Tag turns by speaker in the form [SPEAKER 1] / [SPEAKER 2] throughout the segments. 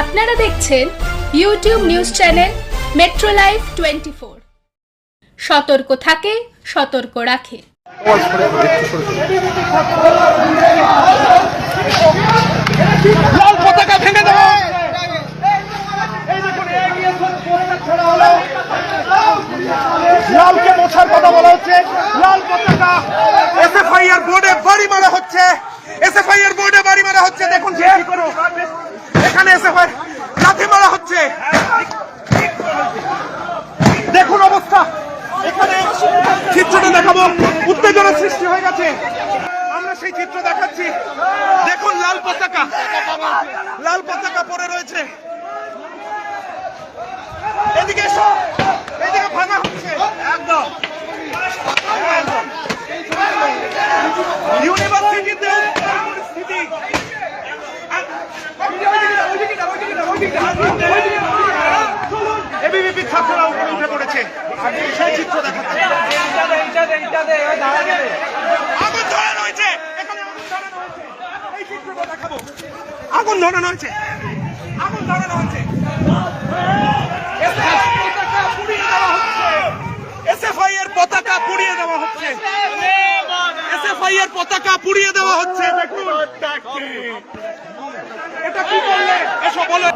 [SPEAKER 1] আপনারা দেখছেন YouTube news channel metro live 24। সতর্ক থাকে, সতর্ক রাখে।
[SPEAKER 2] লাল পতাকা ভেঙে দেবো। লালকে মোছার কথা বলা হচ্ছে। লাল পতাকা এসএফআই এর বোর্ডে বাড়ি মারা হচ্ছে। এসএফআই এর বোর্ডে বাড়ি মারা হচ্ছে। দেখুন এখানে এসএফআই লাথি মারা হচ্ছে। দেখুন অবস্থা। এখানে চিত্রটা দেখাবো। উত্তেজনা সৃষ্টি হয়ে গেছে। আমরা সেই চিত্র দেখাচ্ছি। দেখুন লাল পতাকা পড়ে রয়েছে। এদিকে এসো। এদিকে ভাঙা হচ্ছে। একদম ইউনিভার্সিটিতে পরিস্থিতি। এবিভিপি ছাত্ররা উপরে উঠে পড়েছে। সেই চিত্র দেখাচ্ছে। আগুন ধরানো হয়েছে। এখানে আগুন ধরানো হয়েছে। এই চিত্রটা দেখাবো। আগুন ধরানো হয়েছে। আগুন ধরানো হয়েছে। এসএফআই এর পতাকা পুড়িয়ে দেওয়া হচ্ছে। এসএফআই এর পতাকা পুড়িয়ে দেওয়া হচ্ছে। দেখুন এটা কি করলে? এসো বলো।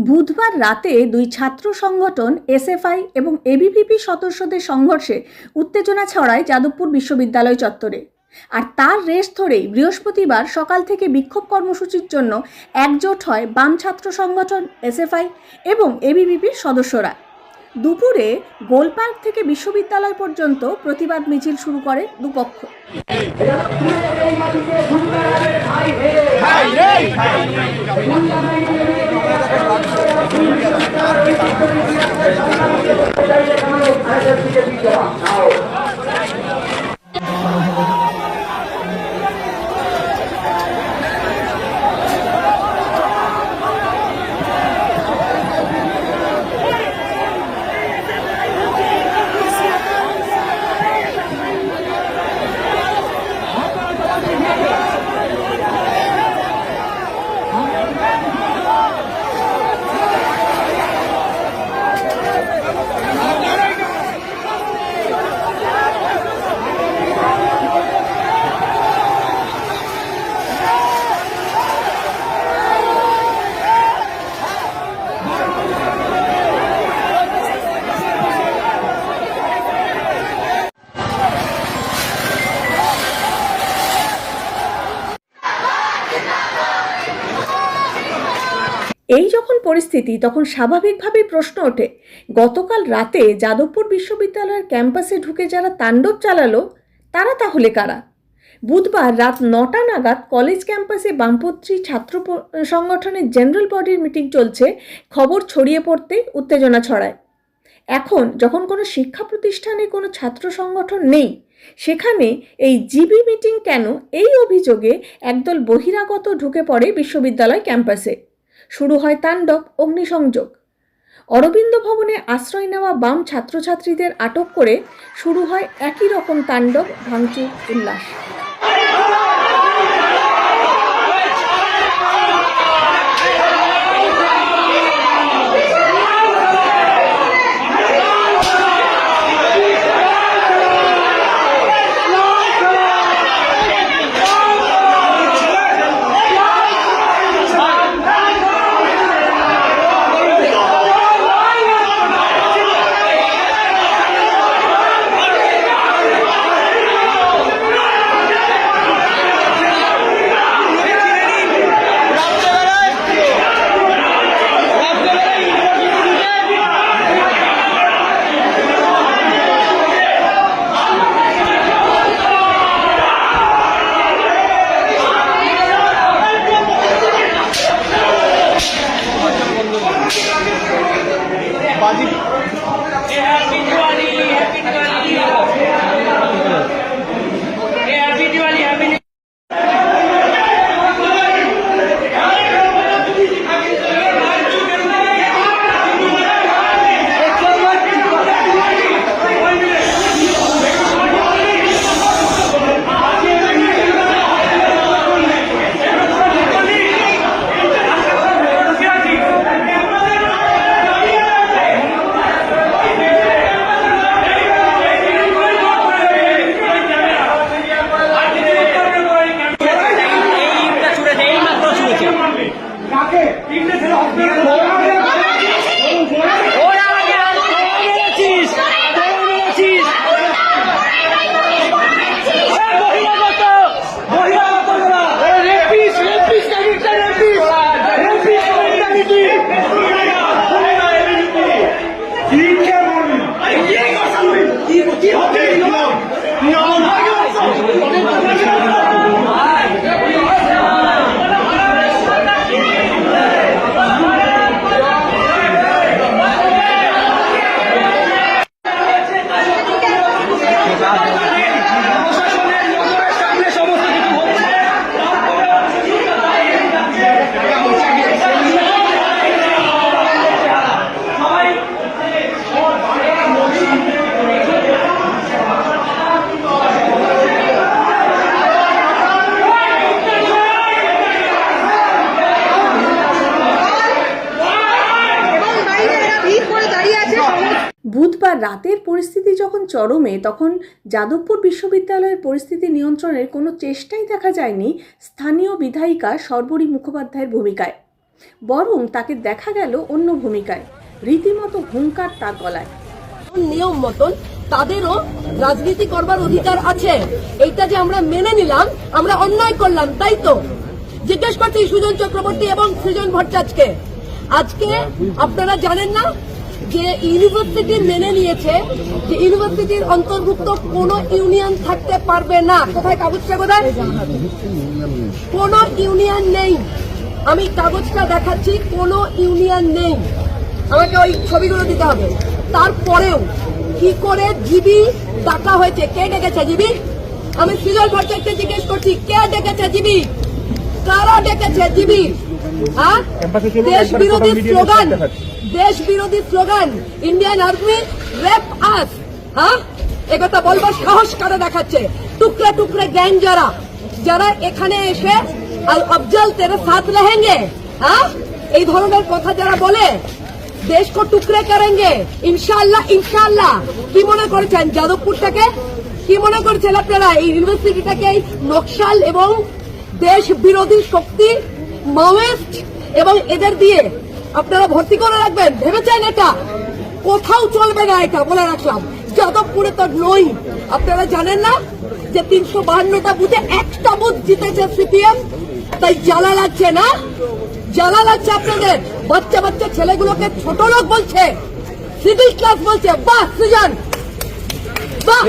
[SPEAKER 3] বুধবার রাতে দুই ছাত্র সংগঠন এসএফআই এবং এবিভিপি সদস্যদের সংঘর্ষে উত্তেজনা ছড়ায় যাদবপুর বিশ্ববিদ্যালয় চত্বরে। আর তার রেশ ধরেই বৃহস্পতিবার সকাল থেকে বিক্ষোভ কর্মসূচির জন্য একজোট হয় বাম ছাত্র সংগঠন এসএফআই এবং এবিভিপির সদস্যরা। দুপুরে গোলপার্ক থেকে বিশ্ববিদ্যালয় পর্যন্ত প্রতিবাদ মিছিল শুরু করে দুপক্ষ। এই যখন পরিস্থিতি, তখন স্বাভাবিকভাবেই প্রশ্ন ওঠে, গতকাল রাতে যাদবপুর বিশ্ববিদ্যালয়ের ক্যাম্পাসে ঢুকে যারা তাণ্ডব চালালো তারা তাহলে কারা? বুধবার রাত 9টা নাগাদ কলেজ ক্যাম্পাসে বামপন্থী ছাত্র সংগঠনের জেনারেল বডির মিটিং চলছে। খবর ছড়িয়ে পড়তেই উত্তেজনা ছড়ায়। এখন যখন কোনো শিক্ষা প্রতিষ্ঠানে কোনো ছাত্র সংগঠন নেই, সেখানে এই জিবি মিটিং কেন? এই অভিযোগে একদল বহিরাগত ঢুকে পড়ে বিশ্ববিদ্যালয় ক্যাম্পাসে। শুরু হয় তাণ্ডব, অগ্নিসংযোগ। অরবিন্দ ভবনে আশ্রয় নেওয়া বাম ছাত্রছাত্রীদের আটক করে শুরু হয় একই রকম তাণ্ডব, ভাঙচুর, উল্লাস। বুধবার রাতের পরিস্থিতি যখন চরমে, তখন যাদবপুর বিশ্ববিদ্যালয়ের পরিস্থিতি নিয়ন্ত্রণের কোনো চেষ্টাই দেখা যায়নি স্থানীয় বিধায়িকা শর্বরী মুখোপাধ্যায়ের ভূমিকায়। বরং তাকে দেখা গেল অন্য ভূমিকায়, রীতিমতো হুঙ্কার তার গলায়।
[SPEAKER 4] নিয়ম মতন তাদেরও রাজনীতি করবার অধিকার আছে, এইটা যে আমরা মেনে নিলাম, আমরা অন্যায় করলাম, তাই তো? জিজ্ঞেস করছি সুজন চক্রবর্তী এবং সৃজন ভট্টাচার্যকে, আজকে আপনারা জানেন না যে ইউনিভার্সিটি মেনে নিয়েছে যে ইউনিভার্সিটির অন্তর্ভুক্ত কোন ইউনিয়ন থাকতে পারবে না। কোথায় কাগজটা, কোথায়? কোন ইউনিয়ন নেই। আমি কাগজটা দেখাচ্ছি, কোন ইউনিয়ন নেই। আমাকে ওই ছবিগুলো দিতে হবে। তারপরেও কি করে জিবি ডাকা হয়েছে? কে ডেকেছে জিবি? আমি সৃজন ভট্টাচার্যকে জিজ্ঞেস করছি, কে ডেকেছে জিবি? কারা ডেকেছে জিবি? হ্যাঁ, দেশ বিরোধী স্লোগান, দেশ বিরোধী স্লোগান, ইন্ডিয়ান আর্মি রেপ আস। হ্যাঁ, একথা বলবার সাহস কারা দেখাচ্ছে? টুকরে টুকরে গ্যাং যারা যারা এখানে এসে আল আফজল তেরে সাথ रहेंगे, হ্যাঁ, এই ধরনের কথা যারা বলে, দেশ কো টুকরে করেंगे ইনশাআল্লাহ। ইনশাআল্লাহ কি মনে করেছেন যাদবপুরটাকে? কি মনে করছেন আপনারা এই ইউনিভার্সিটিটাকে নকশাল এবং দেশ বিরোধী শক্তি, মাওয়িস্ট এবং এদের দিয়ে আপনারা ভর্তি করে রাখবেন? ভেবেছেন এটা? কোথাও চলবে না, এটা বলে রাখলাম। যাদবপুরে তো নই। আপনারা জানেন না যে 352টা বুথে একটা বুথ জিতেছে সিপিএম? তাই জ্বালা লাগছে না? জ্বালা লাগছে আপনাদের? বাচ্চা বাচ্চা ছেলেগুলোকে ছোট লোক বলছে, সিভিল ক্লাস বলছে। বাহ সৃজন, বাহ,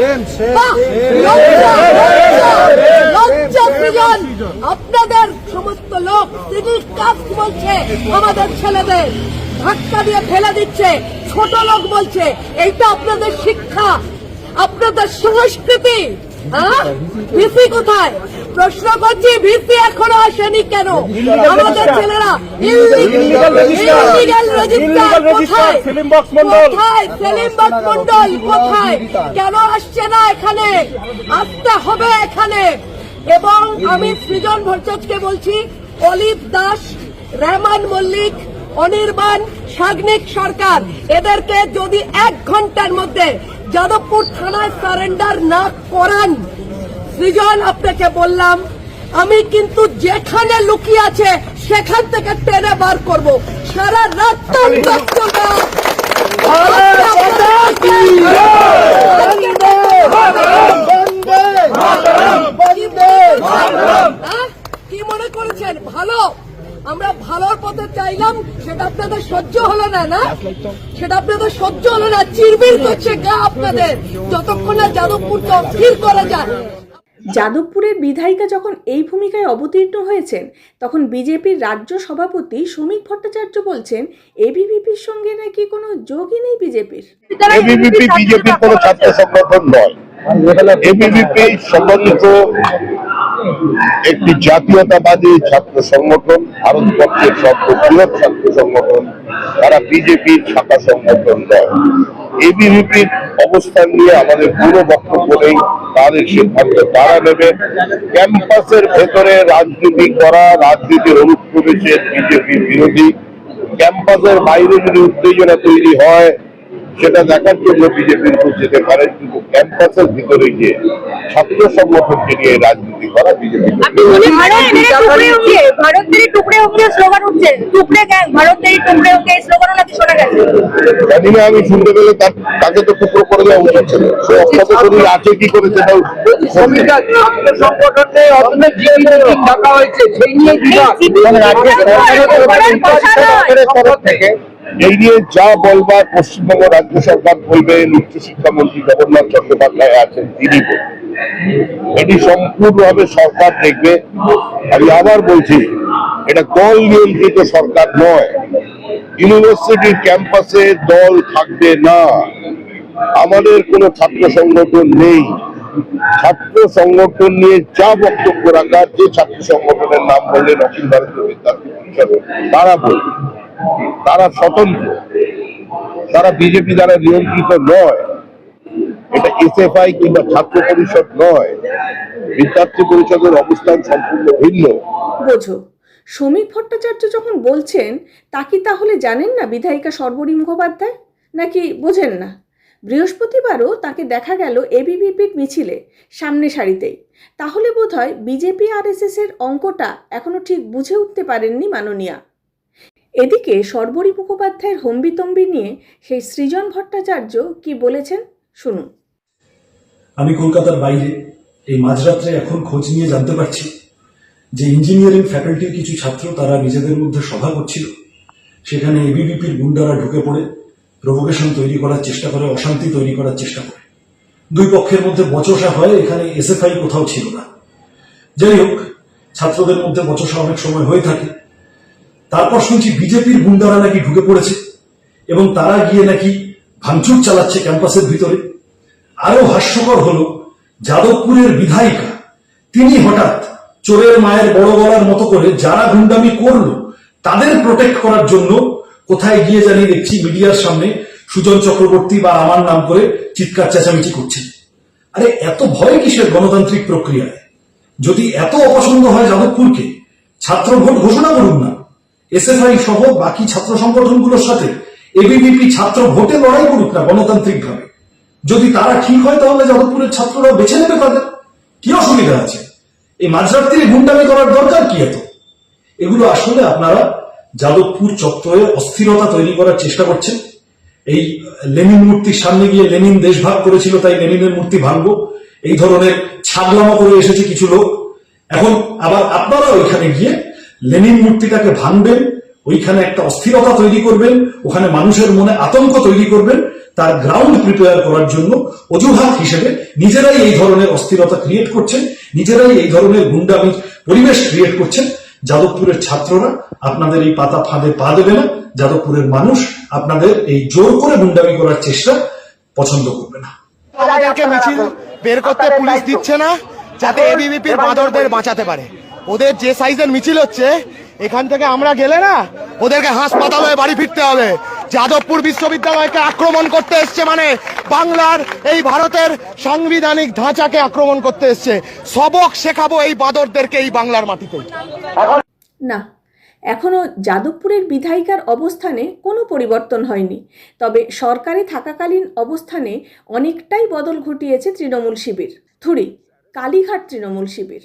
[SPEAKER 4] বাহ, লজ্জা, লজ্জা, লজ্জা সৃজন। আপনাদের সমস্ত লোক সিভিল ক্লাস বলছে, আমাদের ছেলেদের ধাক্কা দিয়ে ফেলে দিচ্ছে, ছোট লোক বলছে। এইটা আপনাদের শিক্ষা, আপনাদের সংস্কৃতি। হ্যাঁ, ভিসি কোথায়? প্রশ্ন করছি, ভিসি এখনো আসেনি কেন? আমাদের ছেলেরা ইলিগাল রেজিস্টার কোথায়? কোথায় সেলিম বক্স মন্ডল? কোথায়? কেন আসছে না এখানে? আসতে হবে এখানে। এবং আমি সৃজন ভট্টাচার্যকে বলছি, অলিভ দাস, রহমান মল্লিক, অনির্বাণ, সাগ্নিক সরকার, এদেরকে যদি 1 ঘন্টার মধ্যে যাদবপুর থানায় সারেন্ডার না করান, সৃজন আপনাকে বললাম, আমি কিন্তু যেখানে লুকিয়ে আছে সেখান থেকে টেনে বার করব। সারা রাত কি মনে করেছেন ভালো? আমরা ভালোর পথে চাইলাম, সেটা আপনাদের সহ্য হলো না, না? সেটা আপনাদের সহ্য হলো না। চিরবির করছে গা আপনাদের, যতক্ষণ না যাদবপুরকে অস্থির করা যায়।
[SPEAKER 3] যাদবপুরের বিধায়িকা যখন এই ভূমিকায় অবতীর্ণ হয়েছেন, তখন বিজেপির রাজ্য সভাপতি শ্রমিক ভট্টাচার্য বলছেন এবিভিপির সঙ্গে নাকি কোনো যোগই নেই বিজেপির।
[SPEAKER 5] এবিভিপি বিজেপির কোনো ছাত্র সংগঠন নয়। এবিভিপি সমন্বিত একটি জাতীয়তাবাদী ছাত্র সংগঠন, ভারতবর্ষের সর্ববৃহৎ ছাত্র সংগঠন। তারা বিজেপির শাখা সংগঠন নয়। এবিভিপির অবস্থান নিয়ে আমাদের পুরো বক্তব্য নেই, তাদের সিদ্ধান্ত তারা নেবে। ক্যাম্পাসের ভেতরে রাজনীতি করা, রাজনীতির অনুপ্রবেশের বিজেপি বিরোধী। ক্যাম্পাসের বাইরে যদি উত্তেজনা তৈরি হয়, সেটা দেখার জন্য বিজেপির উপর যেতে পারে, কিন্তু ক্যাম্পাসের ভিতরে গিয়ে ছাত্র সংগঠনকে নিয়ে রাজনীতি করা বিজেপি। জানি না, আমি শুনতে পেলে তাকে তো টুকরো করে দেওয়া উচিত ছিল। সে অক্ষত শরীর আছে কি করে সেটাও থেকে এই নিয়ে যা বলবার পশ্চিমবঙ্গ রাজ্য সরকার বলবেন, উচ্চশিক্ষামন্ত্রী জগন্নাথ চট্টোপাধ্যায় আছেন তিনি বলবেন। এটি সম্পূর্ণভাবে সরকার দেখবে। আমি আবার বলছি, এটা দল নিয়ন্ত্রিত সরকার নয়। ইউনিভার্সিটির ক্যাম্পাসে দল থাকবে না। আমাদের কোনো ছাত্র সংগঠন নেই। ছাত্র সংগঠন নিয়ে যা বক্তব্য রাখার, যে ছাত্র সংগঠনের নাম বললেন অখিল ভারতীয় বিদ্যার্থী পরিষদ, তারা বলবে তারা স্বতন্ত্র, তারা বিজেপি দ্বারা নিয়ন্ত্রিত নয়। এটা এসএফআই কিংবা ছাত্র পরিষদ নয়। বিদ্যার্থী পরিষদের অবস্থান সম্পূর্ণ ভিন্ন।
[SPEAKER 3] বোঝো, শ্রমিক ভট্টাচার্য যখন বলছেন, তা কি তাহলে জানেন না বিধায়িকা শর্বরী মুখোপাধ্যায়? নাকি বোঝেন না? বৃহস্পতিবারও তাকে দেখা গেল এবিভিপির মিছিলে সামনে সারিতেই। তাহলে বোধহয় বিজেপি আরএসএসের অঙ্কটা এখনও ঠিক বুঝে উঠতে পারেননি মাননীয়া। এদিকে সর্বরী মুখোপাধ্যায়ের হম্বিতম্বি নিয়ে সেই সৃজন ভট্টাচার্য কি বলেছেন শুনুন।
[SPEAKER 6] আমি কলকাতার বাইরে এই মাঝরাত্রে এখন খোঁজ নিয়ে জানতে পারছি যে ইঞ্জিনিয়ারিং ফ্যাকাল্টির কিছু ছাত্র তারা নিজেদের মধ্যে সভা করছিল, সেখানে এবিভিপির গুন্ডারা ঢুকে পড়ে প্রভোকেশন তৈরি করার চেষ্টা করে, অশান্তি তৈরি করার চেষ্টা করে। দুই পক্ষের মধ্যে বচসা হয়, এখানে এসএফআই কোথাও ছিল না। যাই হোক, ছাত্রদের মধ্যে বচসা অনেক সময় হয়ে থাকে। তারপর শুনছি বিজেপির গুন্ডারা নাকি ঢুকে পড়েছে এবং তারা গিয়ে নাকি ভাঙচুর চালাচ্ছে ক্যাম্পাসের ভিতরে। আরো হাস্যকর হলো, যাদবপুরের বিধায়িকা তিনি হঠাৎ চোরের মায়ের বড় গলার মতো করে যারা গুন্ডামি করলো তাদের প্রোটেক্ট করার জন্য কোথায় গিয়ে জানিয়ে দেখছি মিডিয়ার সামনে সুজন চক্রবর্তী বা আমার নাম করে চিৎকার চেঁচামেচি করছেন। আরে এত ভয় কিসের গণতান্ত্রিক প্রক্রিয়ায়? যদি এত অপছন্দ হয় যাদবপুরকে, ছাত্র ভোট ঘোষণা করুন না। এসএফআই সহ বাকি ছাত্র সংগঠনগুলোর সাথে এবিভিপি ছাত্র ভোটে লড়াই করুক না গণতান্ত্রিক ভাবে। যদি তারা ঠিক হয় তাহলে যাদবপুরের ছাত্ররা বেছে নেবে তাদের। কি অসুবিধা আছে? এই মাঝরাত্রি গুন্ডামি করার দরকার কি এত? এগুলো আসলে আপনারা যাদবপুর চত্বরে অস্থিরতা তৈরি করার চেষ্টা করছেন। এই লেনিন মূর্তির সামনে গিয়ে লেনিন দেশ ভাগ করেছিল তাই লেনিনের মূর্তি ভাঙবো, এই ধরনের ছাগলামো করে এসেছে কিছু লোক। এখন আবার আপনারা ওইখানে গিয়ে লেনিন মূর্তিটাকে ভাঙবেন, ওইখানে একটা অস্থিরতা তৈরি করবেন, ওখানে মানুষের মনে আতঙ্ক তৈরি করবেন। তার গ্রাউন্ড প্রিপেয়ার করার জন্য অজুহাত হিসেবে নিজেরাই এই ধরনের অস্থিরতা ক্রিয়েট করছেন, নিজেরাই এই ধরনের গুন্ডামির পরিবেশ ক্রিয়েট করছেন। যাদবপুরের ছাত্ররা আপনাদের এই পাতা ফাঁদে পা দেবে না। যাদবপুরের মানুষ আপনাদের এই জোর করে গুন্ডামি করার চেষ্টা পছন্দ করবে না।
[SPEAKER 2] তাদেরকে মিছিল বের করতে পুলিশ দিচ্ছে না যাতে এবিভিপির বাঁদরদের বাঁচাতে পারে। ওদের যে সাইজের মিছিল হচ্ছে, এখান থেকে আমরা গেলে না ওদেরকে হাসপাতালে বাড়ি ফিরতে হবে। যাদবপুর বিশ্ববিদ্যালয়কে আক্রমণ করতে এসছে মানে বাংলার এই ভারতের সাংবিধানিক ধাঁচাকে আক্রমণ করতে এসছে। সবক শেখাবো এই বাঁদরদেরকে এই বাংলার মাটিতে।
[SPEAKER 3] না, এখনও যাদবপুরের বিধায়িকার অবস্থানে কোনো পরিবর্তন হয়নি। তবে সরকারে থাকাকালীন অবস্থানে অনেকটাই বদল ঘটিয়েছে তৃণমূল শিবির, কালীঘাট তৃণমূল শিবির।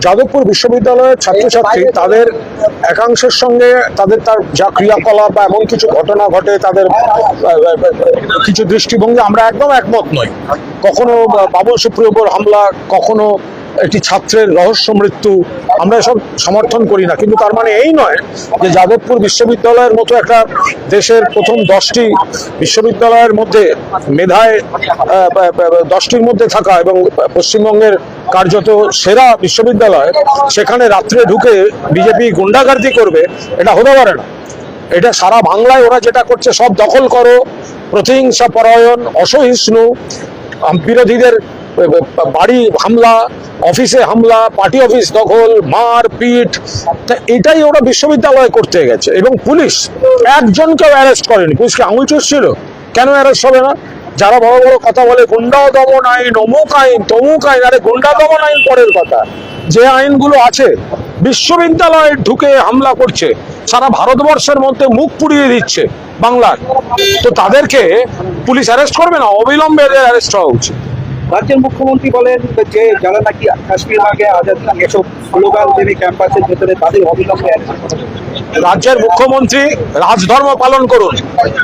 [SPEAKER 7] যাদবপুর বিশ্ববিদ্যালয়ের ছাত্রছাত্রী তাদের একাংশের সঙ্গে তাদের তার যা ক্রিয়াকলাপ বা এমন কিছু ঘটনা ঘটে, তাদের কিছু দৃষ্টিভঙ্গি আমরা একদম একমত নই। কখনো বাবুল সুপ্রিয়র হামলা, কখনো একটি ছাত্রের রহস্য মৃত্যু, আমরা এসব সমর্থন করি না। কিন্তু তার মানে এই নয় যে যাদবপুর বিশ্ববিদ্যালয়ের মতো একটা দেশের প্রথম 10টি বিশ্ববিদ্যালয়ের মধ্যে মেধায় 10টির মধ্যে থাকা এবং পশ্চিমবঙ্গের কার্যত সেরা বিশ্ববিদ্যালয়, সেখানে রাত্রে ঢুকে বিজেপি গুন্ডাগার্দি করবে, এটা হতে পারে না। এটা সারা বাংলায় ওরা যেটা করছে সব দখল করো, প্রতিহিংসা পরায়ণ, অসহিষ্ণু, বিরোধীদের বাড়ি হামলা, অফিসে হামলা, পার্টি অফিস দখল, মার পিট, এটাই ওরা বিশ্ববিদ্যালয়ে করতে গেছে। এবং পুলিশ একজনকেও অ্যারেস্ট করেনি। পুলিশকে আঙুল চুষছিল, কেন অ্যারেস্ট হবে না? যারা বড় বড় কথা বলে গুন্ডা দমন আইন, অমুক আইন, তমুক আইন, আরে গুন্ডা দমন আইন পরের কথা। যে আইনগুলো আছে, বিশ্ববিদ্যালয়ে ঢুকে হামলা করছে, সারা ভারতবর্ষের মধ্যে মুখ পুড়িয়ে দিচ্ছে বাংলার, তো তাদেরকে পুলিশ অ্যারেস্ট করবে না? অবিলম্বে অ্যারেস্ট হওয়া উচিত।
[SPEAKER 8] রাজ্যের মুখ্যমন্ত্রী বলেন যে যারা নাকি কাশ্মীর আগে আজাদি এসব স্লোগান দেবে ক্যাম্পাসের ভেতরে, তাদের অবিলম্বে
[SPEAKER 7] রাজ্যের মুখ্যমন্ত্রী রাজধর্ম পালন করুন।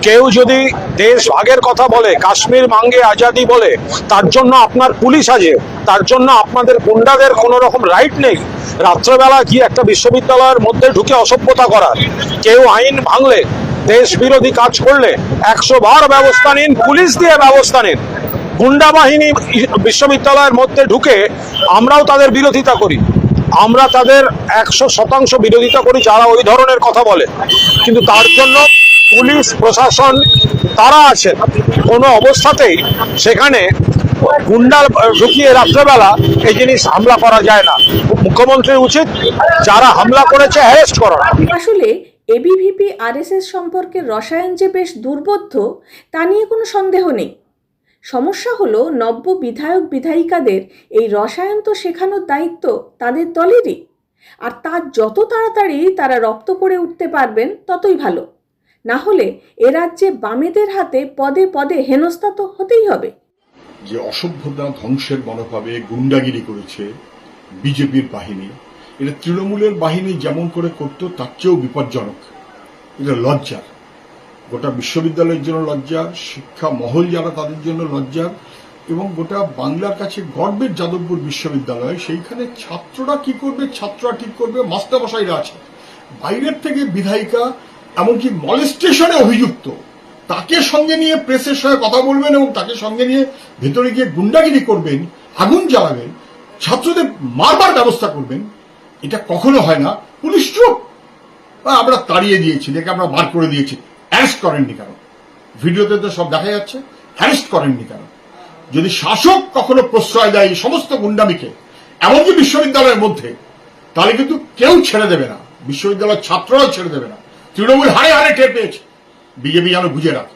[SPEAKER 7] কেউ যদি দেশ ভাগের কথা বলে, কাশ্মীর মাঙ্গে আজাদি বলে, তার জন্য আপনার পুলিশ আছে, তার জন্য আপনাদের গুন্ডাদের কোনো রকম রাইট নেই রাত্রেবেলা কি একটা বিশ্ববিদ্যালয়ের মধ্যে ঢুকে অসভ্যতা করার। কেউ আইন ভাঙলে, দেশ বিরোধী কাজ করলে 100 বার ব্যবস্থা নিন, পুলিশ দিয়ে ব্যবস্থা নিন। গুন্ডা বাহিনী বিশ্ববিদ্যালয়ের মধ্যে ঢুকে আমরাও তাদের বিরোধিতা করি, আমরা তাদের 100% বিরোধিতা করি যারা ওই ধরনের কথা বলে। কিন্তু তার জন্য পুলিশ প্রশাসন তারা আছেন, কোনো অবস্থাতেই সেখানে গুন্ডা ঢুকিয়ে রাত্রেবেলা এই জিনিস হামলা করা যায় না। মুখ্যমন্ত্রীর উচিত যারা হামলা করেছে অ্যারেস্ট করা।
[SPEAKER 3] আসলে এবিভিপি আরএসএস সম্পর্কে রসায়ন যে বেশ দুর্বোধ্য তা নিয়ে কোনো সন্দেহ নেই। সমস্যা হলো নব্য বিধায়ক বিধায়িকাদের এই রসায়ন তো শেখানোর দায়িত্ব তাদের দলেরই, আর তা যত তাড়াতাড়ি তারা রপ্ত করে উঠতে পারবেন ততই ভালো। না হলে এ রাজ্যে বামেদের হাতে পদে পদে হেনস্থা তো হতেই হবে।
[SPEAKER 9] যে অসভ্যতা ধ্বংসের মনোভাবে গুন্ডাগিরি করেছে বিজেপির বাহিনী, এটা তৃণমূলের বাহিনী যেমন করে করত তার চেয়েও বিপজ্জনক। এটা লজ্জার, গোটা বিশ্ববিদ্যালয়ের জন্য লজ্জা, শিক্ষা মহল যারা তাদের জন্য লজ্জার, এবং গোটা বাংলার কাছে গর্বের যাদবপুর বিশ্ববিদ্যালয়। সেইখানে ছাত্ররা কি করবে, ছাত্ররা ঠিক করবে, মাস্টারমশাইরা আছে। বাইরের থেকে বিধায়িকা এমনকি মলেস্টেশনে অভিযুক্ত, তাকে সঙ্গে নিয়ে প্রেসের সঙ্গে কথা বলবেন এবং তাকে সঙ্গে নিয়ে ভেতরে গিয়ে গুন্ডাগিরি করবেন, আগুন জ্বালাবেন, ছাত্রদের মারবার ব্যবস্থা করবেন। এটা কখনো হয় না। পুলিশ চুপ, আমরা তাড়িয়ে দিয়েছি, দেখে আমরা বার করে দিয়েছি। অ্যারেস্ট করেননি কেন? ভিডিওতে তো সব দেখা যাচ্ছে। অ্যারেস্ট করেননি কেন? যদি শাসক কখনো প্রশ্রয় দেয় এই সমস্ত গুন্ডামিকে, এমনকি বিশ্ববিদ্যালয়ের মধ্যে, তাহলে কিন্তু কেউ ছেড়ে দেবে না, বিশ্ববিদ্যালয়ের ছাত্ররাও ছেড়ে দেবে না। তৃণমূল হারে হারে টের পেয়েছে, বিজেপি যেন বুঝে রাখে।